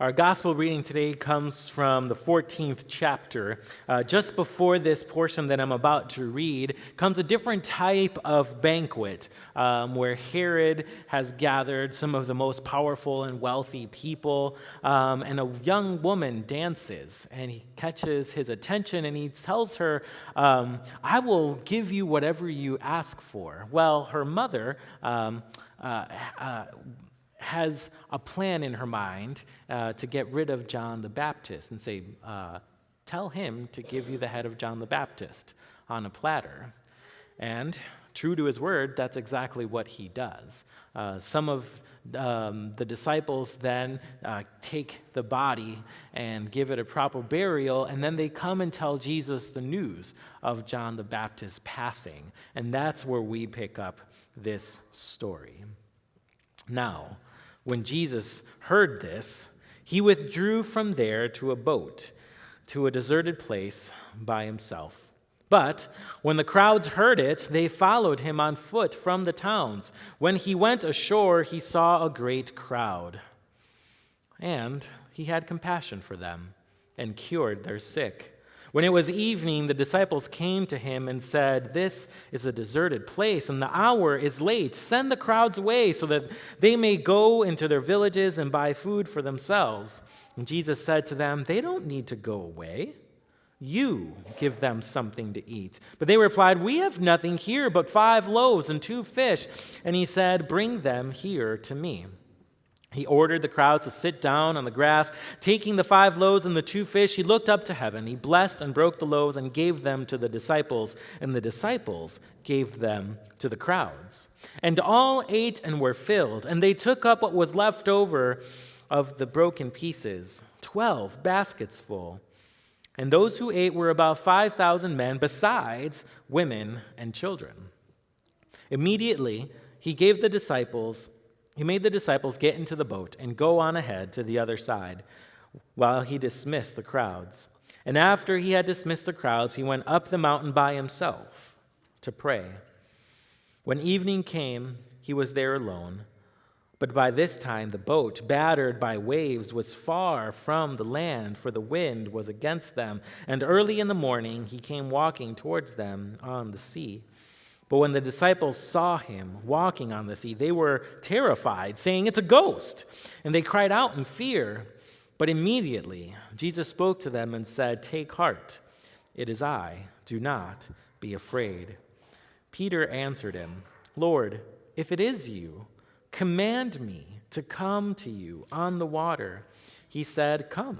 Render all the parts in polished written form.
Our gospel reading today comes from the 14th chapter. Just before this portion that I'm about to read comes a different type of banquet where Herod has gathered some of the most powerful and wealthy people, and a young woman dances, and he catches his attention, and he tells her, I will give you whatever you ask for. Well, her mother has a plan in her mind to get rid of John the Baptist and say, tell him to give you the head of John the Baptist on a platter. And true to his word, that's exactly what he does. Some of the disciples then take the body and give it a proper burial, and then they come and tell Jesus the news of John the Baptist's passing. And that's where we pick up this story. Now, when Jesus heard this, he withdrew from there to a boat, to a deserted place by himself. But when the crowds heard it, they followed him on foot from the towns. When he went ashore, he saw a great crowd, and he had compassion for them and cured their sick. When it was evening, the disciples came to him and said, This is a deserted place, and the hour is late. Send the crowds away so that they may go into their villages and buy food for themselves. And Jesus said to them, They don't need to go away. You give them something to eat. But they replied, We have nothing here but 5 loaves and 2 fish. And he said, Bring them here to me. He ordered the crowds to sit down on the grass. Taking the 5 loaves and the 2 fish, he looked up to heaven. He blessed and broke the loaves and gave them to the disciples, and the disciples gave them to the crowds. And all ate and were filled, and they took up what was left over of the broken pieces, 12 baskets full. And those who ate were about 5,000 men, besides women and children. Immediately, he made the disciples get into the boat and go on ahead to the other side while he dismissed the crowds. And after he had dismissed the crowds, he went up the mountain by himself to pray. When evening came, he was there alone. But by this time, the boat, battered by waves, was far from the land, for the wind was against them. And early in the morning, he came walking towards them on the sea. But when the disciples saw him walking on the sea, they were terrified, saying, It's a ghost. And they cried out in fear. But immediately Jesus spoke to them and said, Take heart, it is I. Do not be afraid. Peter answered him, Lord, if it is you, command me to come to you on the water. He said, Come.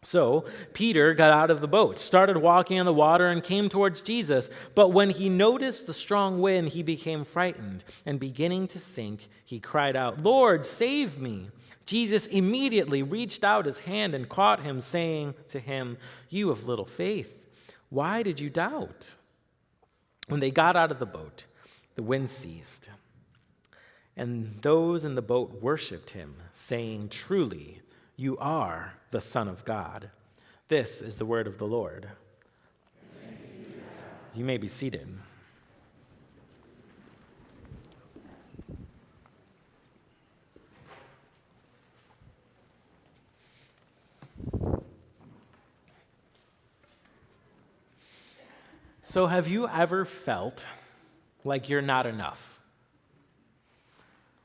So Peter got out of the boat, started walking on the water, and came towards Jesus. But when he noticed the strong wind, he became frightened, and beginning to sink, he cried out, Lord, save me. Jesus immediately reached out his hand and caught him, saying to him, You of little faith, why did you doubt? When they got out of the boat, the wind ceased, and those in the boat worshipped him, saying, Truly, you are the Son of God. This is the word of the Lord. You may be seated. So, have you ever felt like you're not enough?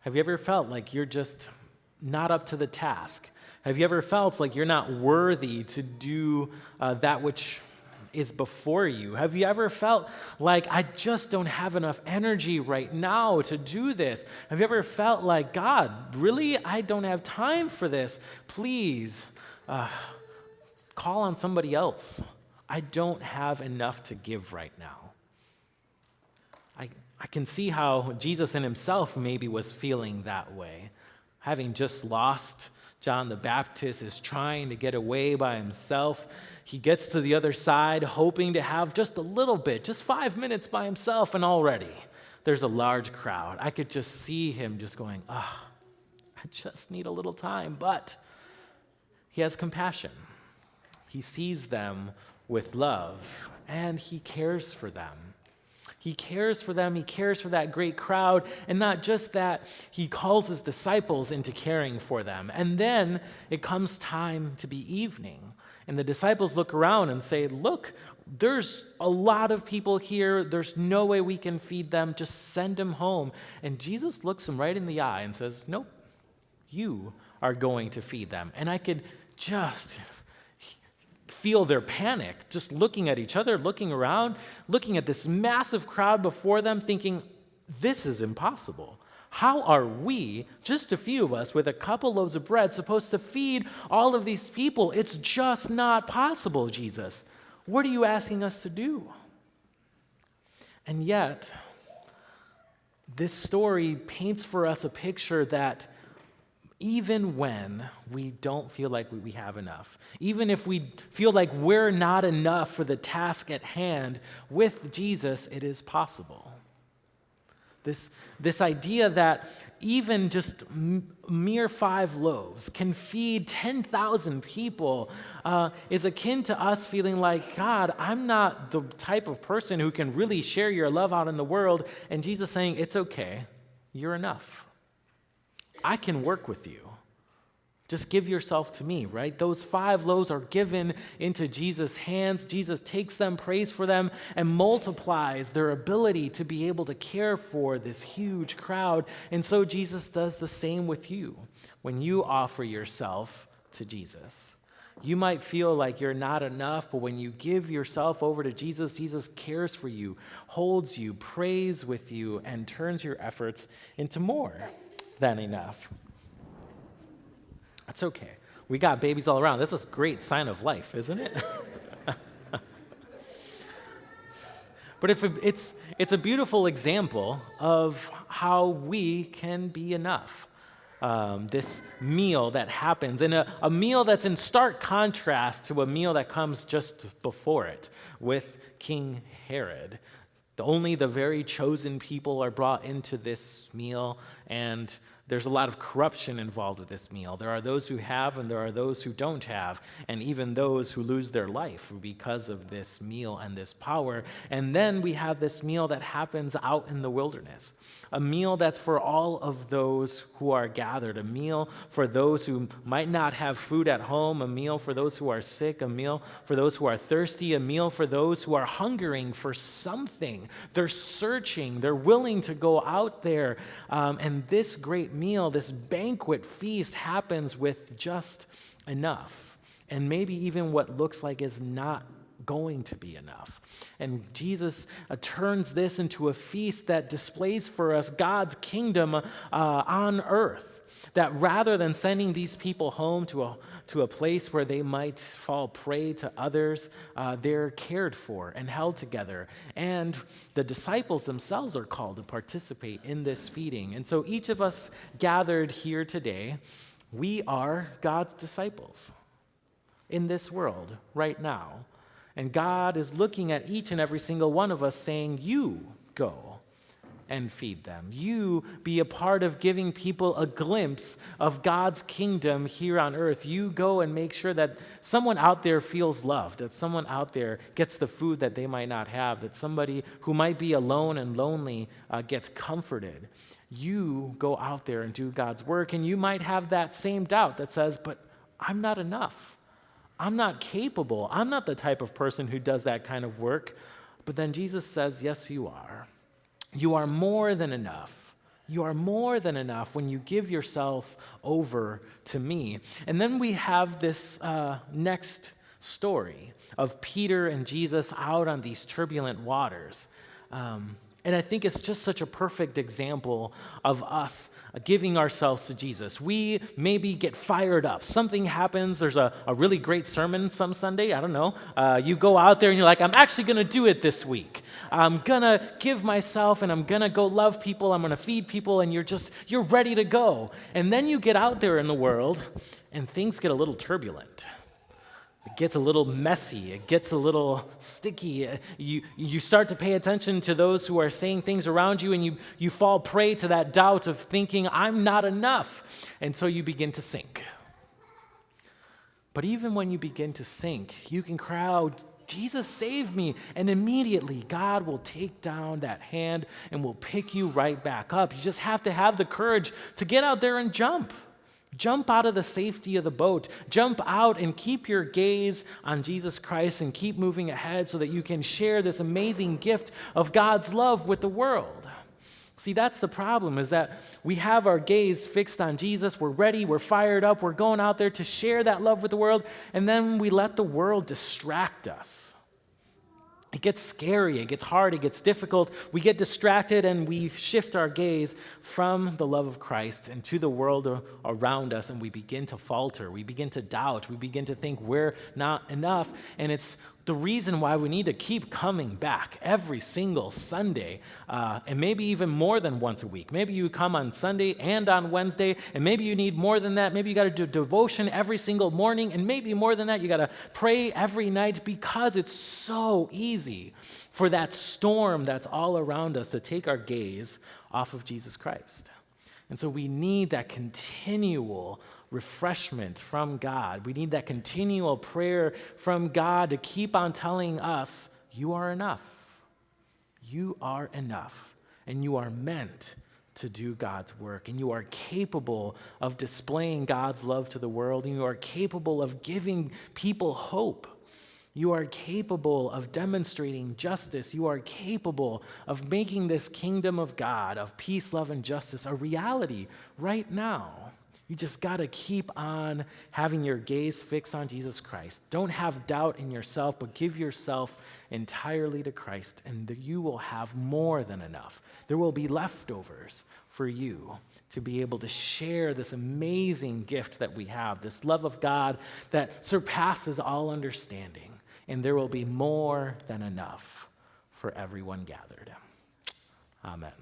Have you ever felt like you're just not up to the task? Have you ever felt like you're not worthy to do that which is before you? Have you ever felt like, I just don't have enough energy right now to do this? Have you ever felt like, God, really? I don't have time for this. Please, call on somebody else. I don't have enough to give right now. I can see how Jesus in himself maybe was feeling that way. Having just lost John the Baptist, is trying to get away by himself. He gets to the other side, hoping to have just a little bit, just 5 minutes by himself, and already there's a large crowd. I could just see him just going, I just need a little time. But he has compassion. He sees them with love, and he cares for them. He cares for them. He cares for that great crowd. And not just that, he calls his disciples into caring for them. And then it comes time to be evening. And the disciples look around and say, look, there's a lot of people here. There's no way we can feed them. Just send them home. And Jesus looks them right in the eye and says, nope, you are going to feed them. And I could just feel their panic, just looking at each other, looking around, looking at this massive crowd before them, thinking, this is impossible. How are we, just a few of us, with a couple loaves of bread, supposed to feed all of these people? It's just not possible, Jesus. What are you asking us to do? And yet, this story paints for us a picture that even when we don't feel like we have enough, even if we feel like we're not enough for the task at hand, with Jesus, it is possible. This idea that even just mere 5 loaves can feed 10,000 people is akin to us feeling like, God, I'm not the type of person who can really share your love out in the world. And Jesus saying, it's okay, you're enough. I can work with you. Just give yourself to me, right? Those 5 loaves are given into Jesus' hands. Jesus takes them, prays for them, and multiplies their ability to be able to care for this huge crowd. And so Jesus does the same with you when you offer yourself to Jesus. You might feel like you're not enough, but when you give yourself over to Jesus, Jesus cares for you, holds you, prays with you, and turns your efforts into more than enough. That's okay. We got babies all around. This is a great sign of life, isn't it? But if it's a beautiful example of how we can be enough. This meal that happens, and a meal that's in stark contrast to a meal that comes just before it with King Herod. Only the very chosen people are brought into this meal, and there's a lot of corruption involved with this meal. There are those who have, and there are those who don't have, and even those who lose their life because of this meal and this power. And then we have this meal that happens out in the wilderness, a meal that's for all of those who are gathered, a meal for those who might not have food at home, a meal for those who are sick, a meal for those who are thirsty, a meal for those who are hungering for something. They're searching, they're willing to go out there, and this great meal, this banquet feast happens with just enough, and maybe even what looks like is not going to be enough. And Jesus turns this into a feast that displays for us God's kingdom on earth, that rather than sending these people home to a place where they might fall prey to others, they're cared for and held together. And the disciples themselves are called to participate in this feeding. And so each of us gathered here today, we are God's disciples in this world right now. And God is looking at each and every single one of us saying, you go and feed them. You be a part of giving people a glimpse of God's kingdom here on earth. You go and make sure that someone out there feels loved, that someone out there gets the food that they might not have, that somebody who might be alone and lonely gets comforted. You go out there and do God's work, and you might have that same doubt that says, but I'm not enough. I'm not capable. I'm not the type of person who does that kind of work. But then Jesus says, yes, you are. You are more than enough. You are more than enough when you give yourself over to me. And then we have this next story of Peter and Jesus out on these turbulent waters. And I think it's just such a perfect example of us giving ourselves to Jesus. We maybe get fired up. Something happens. There's a really great sermon some Sunday. I don't know. You go out there and you're like, I'm actually going to do it this week. I'm going to give myself and I'm going to go love people. I'm going to feed people. And you're ready to go. And then you get out there in the world and things get a little turbulent. It gets a little messy. It gets a little sticky. You start to pay attention to those who are saying things around you, and you fall prey to that doubt of thinking, I'm not enough. And so you begin to sink. But even when you begin to sink, you can cry out, Jesus saved me. And immediately God will take down that hand and will pick you right back up. You just have to have the courage to get out there and jump. Jump out of the safety of the boat. Jump out and keep your gaze on Jesus Christ and keep moving ahead so that you can share this amazing gift of God's love with the world. See, that's the problem, is that we have our gaze fixed on Jesus. We're ready, we're fired up, we're going out there to share that love with the world, and then we let the world distract us. It gets scary, it gets hard, it gets difficult. We get distracted and we shift our gaze from the love of Christ and to the world around us, and we begin to falter, we begin to doubt, we begin to think we're not enough. And it's the reason why we need to keep coming back every single Sunday, and maybe even more than once a week. Maybe you come on Sunday and on Wednesday, and maybe you need more than that. Maybe you got to do devotion every single morning, and maybe more than that, you got to pray every night, because it's so easy for that storm that's all around us to take our gaze off of Jesus Christ. And so we need that continual refreshment from God. We need that continual prayer from God to keep on telling us, you are enough. You are enough. And you are meant to do God's work. And you are capable of displaying God's love to the world. And you are capable of giving people hope. You are capable of demonstrating justice. You are capable of making this kingdom of God, of peace, love, and justice, a reality right now. You just got to keep on having your gaze fixed on Jesus Christ. Don't have doubt in yourself, but give yourself entirely to Christ, and you will have more than enough. There will be leftovers for you to be able to share this amazing gift that we have, this love of God that surpasses all understanding. And there will be more than enough for everyone gathered. Amen.